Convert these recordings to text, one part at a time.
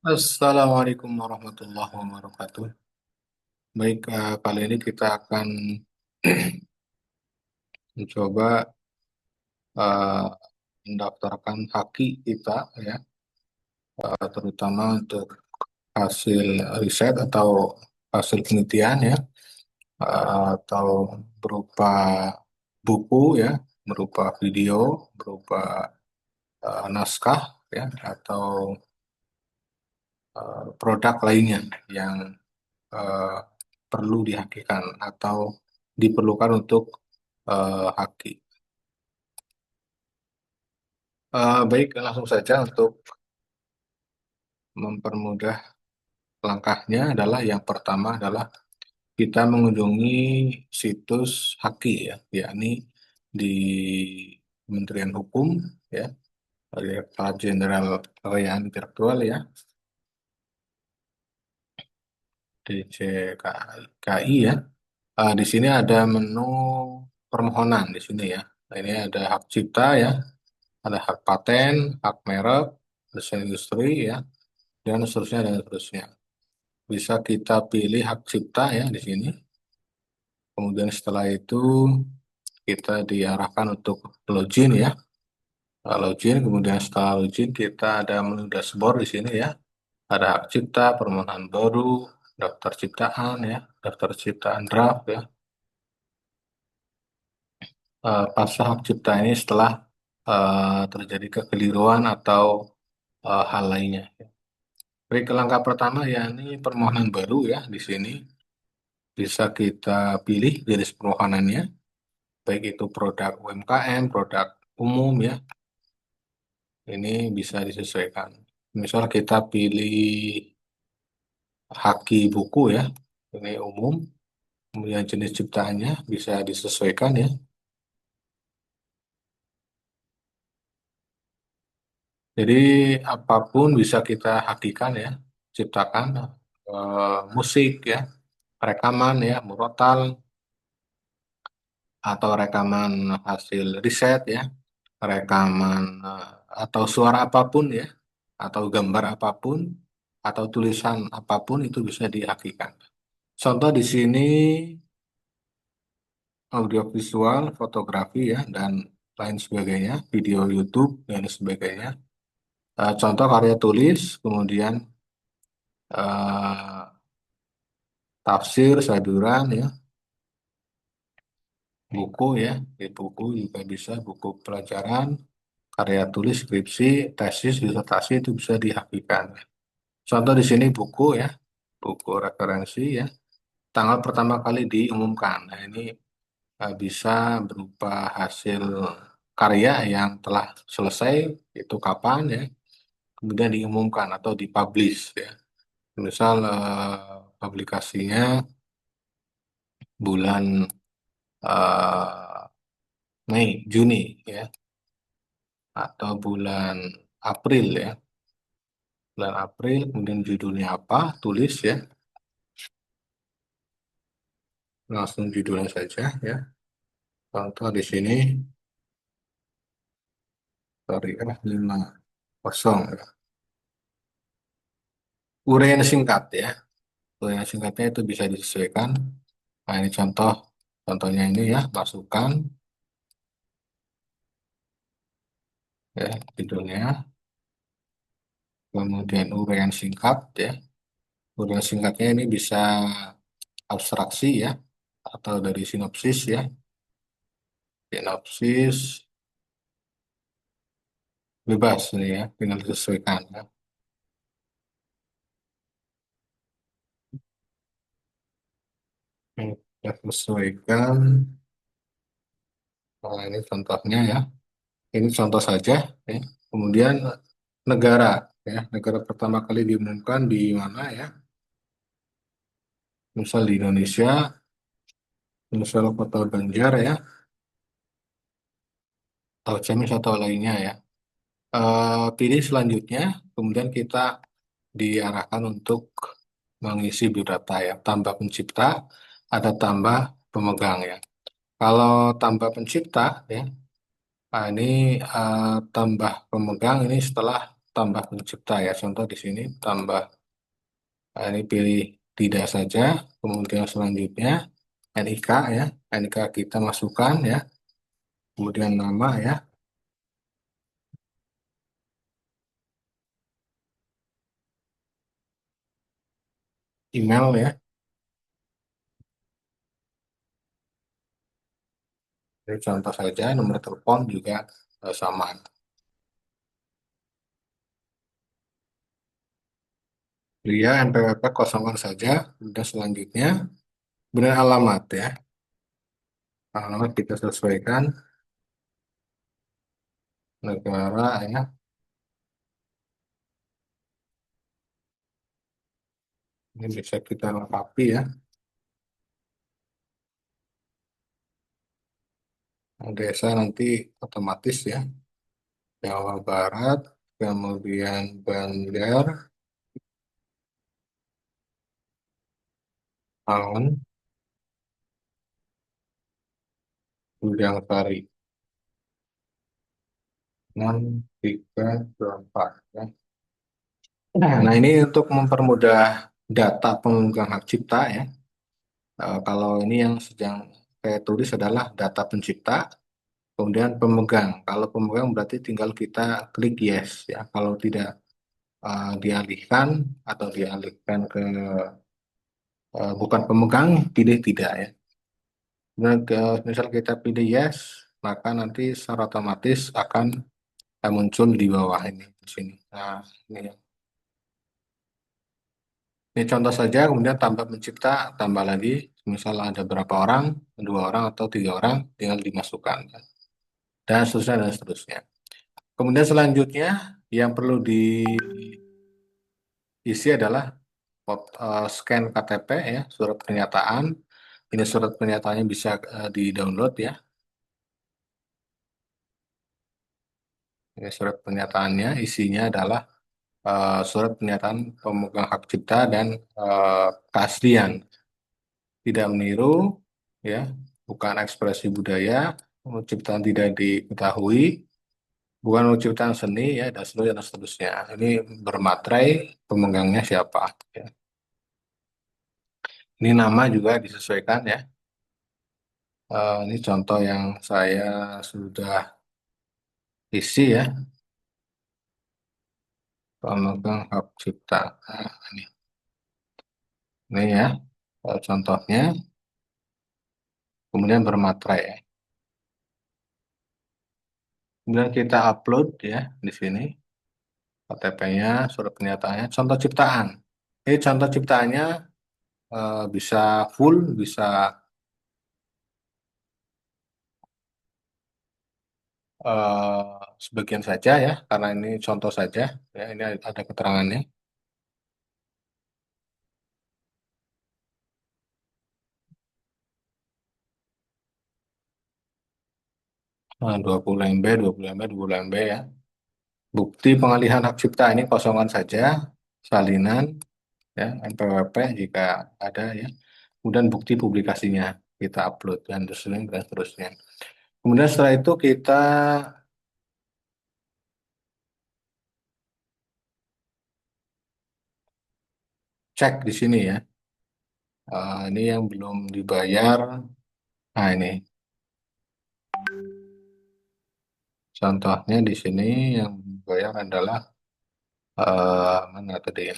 Assalamualaikum warahmatullahi wabarakatuh. Baik, kali ini kita akan mencoba eh, mendaftarkan haki kita, ya, terutama untuk hasil riset atau hasil penelitian, ya, atau berupa buku, ya, berupa video, berupa naskah, ya, atau produk lainnya yang eh, perlu dihakikan atau diperlukan untuk haki. Baik, langsung saja untuk mempermudah langkahnya adalah yang pertama adalah kita mengunjungi situs Haki, ya, yakni di Kementerian Hukum, ya, Direktorat Jenderal Kekayaan Intelektual, ya, DJKI, ya. Di sini ada menu permohonan di sini, ya. Ini ada hak cipta, ya, ada hak paten, hak merek, desain industri, ya, dan seterusnya dan seterusnya. Bisa kita pilih hak cipta, ya, di sini. Kemudian setelah itu kita diarahkan untuk login, ya. Login, kemudian setelah login kita ada menu dashboard di sini, ya. Ada hak cipta, permohonan baru, daftar ciptaan, ya, daftar ciptaan draft, ya. Pasca hak cipta ini setelah terjadi kekeliruan atau hal lainnya. Baik, langkah pertama yakni permohonan baru, ya, di sini bisa kita pilih jenis permohonannya, baik itu produk UMKM, produk umum, ya, ini bisa disesuaikan. Misal kita pilih haki buku, ya, ini umum, kemudian jenis ciptaannya bisa disesuaikan, ya. Jadi apapun bisa kita hakikan, ya, ciptakan, musik, ya, rekaman, ya, murotal, atau rekaman hasil riset, ya, rekaman atau suara apapun, ya, atau gambar apapun, atau tulisan apapun itu bisa dihakikan. Contoh di sini audiovisual, fotografi, ya, dan lain sebagainya, video YouTube dan sebagainya. Contoh karya tulis, kemudian eh, tafsir, saduran, ya, buku, ya, di buku juga bisa, buku pelajaran, karya tulis, skripsi, tesis, disertasi itu bisa dihakikan. Contoh di sini buku, ya, buku referensi, ya, tanggal pertama kali diumumkan. Nah, ini bisa berupa hasil karya yang telah selesai, itu kapan, ya, kemudian diumumkan atau dipublish, ya. Misal publikasinya bulan eh, Mei, Juni, ya, atau bulan April, ya, bulan April, kemudian judulnya apa, tulis, ya, langsung judulnya saja, ya. Contoh di sini, sorry, 5 kosong, ya. Uraian singkat, ya. Uraian singkatnya itu bisa disesuaikan. Nah, ini contohnya ini, ya, masukkan, ya, judulnya, kemudian uraian singkat, ya. Uraian singkatnya ini bisa abstraksi, ya, atau dari sinopsis, ya. Sinopsis bebas ini, ya, tinggal disesuaikan, ya. Kita sesuaikan. Nah, ini contohnya, ya. Ini contoh saja, ya. Kemudian negara, ya, negara pertama kali diumumkan di mana, ya. Misal di Indonesia, misal kota Banjar, ya, atau Ciamis atau lainnya, ya. Pilih selanjutnya, kemudian kita diarahkan untuk mengisi biodata, ya. Tambah pencipta, ada tambah pemegang, ya. Kalau tambah pencipta, ya, nah ini tambah pemegang ini setelah tambah pencipta ya. Contoh di sini tambah, ini pilih tidak saja. Kemudian selanjutnya NIK ya. NIK kita masukkan ya. Kemudian nama ya. Email ya. Ini contoh saja. Nomor telepon juga sama. Pria NPWP kosongkan saja. Kemudian selanjutnya kemudian alamat ya. Alamat kita sesuaikan negara ya. Ini bisa kita lengkapi ya. Desa nanti otomatis ya. Jawa Barat, kemudian Banjar, Alun, Ujang Sari. 6, 3, 4 ya. Nah, ini untuk mempermudah data pemegang hak cipta ya. Kalau ini yang sedang saya tulis adalah data pencipta, kemudian pemegang. Kalau pemegang berarti tinggal kita klik yes ya. Kalau tidak dialihkan atau dialihkan ke bukan pemegang, pilih tidak ya. Kemudian misal kita pilih yes, maka nanti secara otomatis akan muncul di bawah ini di sini. Nah, ini ya. Ini contoh saja, kemudian tambah pencipta, tambah lagi. Misal ada berapa orang, 2 orang atau 3 orang, tinggal dimasukkan. Dan seterusnya, dan seterusnya. Kemudian selanjutnya, yang perlu diisi adalah scan KTP ya, surat pernyataan. Ini surat pernyataannya bisa di-download ya. Ini surat pernyataannya, isinya adalah surat pernyataan pemegang hak cipta dan keaslian. Tidak meniru, ya, bukan ekspresi budaya, ciptaan tidak diketahui, bukan ciptaan seni, ya, dan seterusnya, dan seterusnya. Ini bermaterai pemegangnya siapa. Ya. Ini nama juga disesuaikan ya. Ini contoh yang saya sudah isi ya, pemegang hak cipta. Nah, ini ya contohnya. Kemudian bermaterai ya. Kemudian kita upload ya di sini. KTP-nya, surat pernyataannya, contoh ciptaan. Ini contoh ciptaannya bisa full, bisa sebagian saja ya, karena ini contoh saja. Ya, ini ada keterangannya. 20 MB, 20 MB, 20 MB ya. Bukti pengalihan hak cipta ini kosongan saja, salinan, ya, NPWP jika ada ya. Kemudian bukti publikasinya kita upload dan seterusnya, dan seterusnya. Kemudian setelah itu kita cek di sini ya. Ini yang belum dibayar. Nah, ini contohnya di sini yang dibayar adalah mana tadi ya?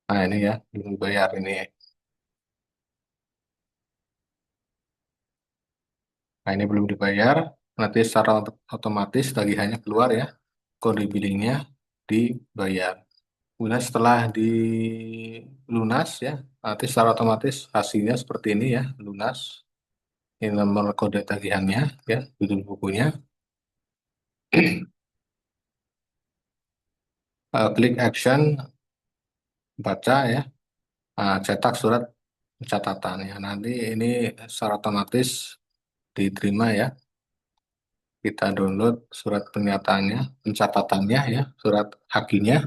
Nah, ini ya, belum dibayar ini. Nah, ini belum dibayar. Nanti secara otomatis tagihannya keluar ya. Kode billingnya dibayar. Kemudian setelah di lunas ya, nanti secara otomatis hasilnya seperti ini ya, lunas. Ini nomor kode tagihannya ya, judul bukunya. Klik action, baca ya. Nah, cetak surat pencatatan ya. Nanti ini secara otomatis diterima ya. Kita download surat pernyataannya, pencatatannya ya, surat hakinya.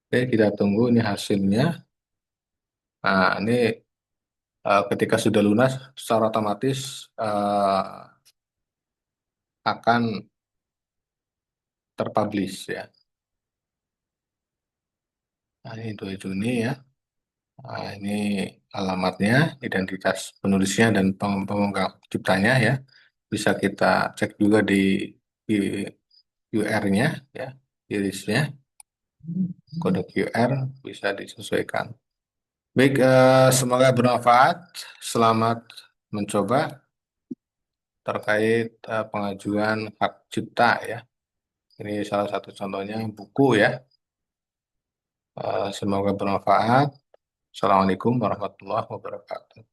Oke, kita tunggu ini hasilnya. Nah, ini ketika sudah lunas, secara otomatis akan terpublish ya. Nah, ini 2 Juni ya. Nah, ini alamatnya, identitas penulisnya dan pemegang ciptanya ya. Bisa kita cek juga di QR-nya ya, irisnya, kode QR bisa disesuaikan. Baik, semoga bermanfaat. Selamat mencoba terkait pengajuan hak cipta ya. Ini salah satu contohnya buku ya. Semoga bermanfaat. Assalamualaikum warahmatullahi wabarakatuh.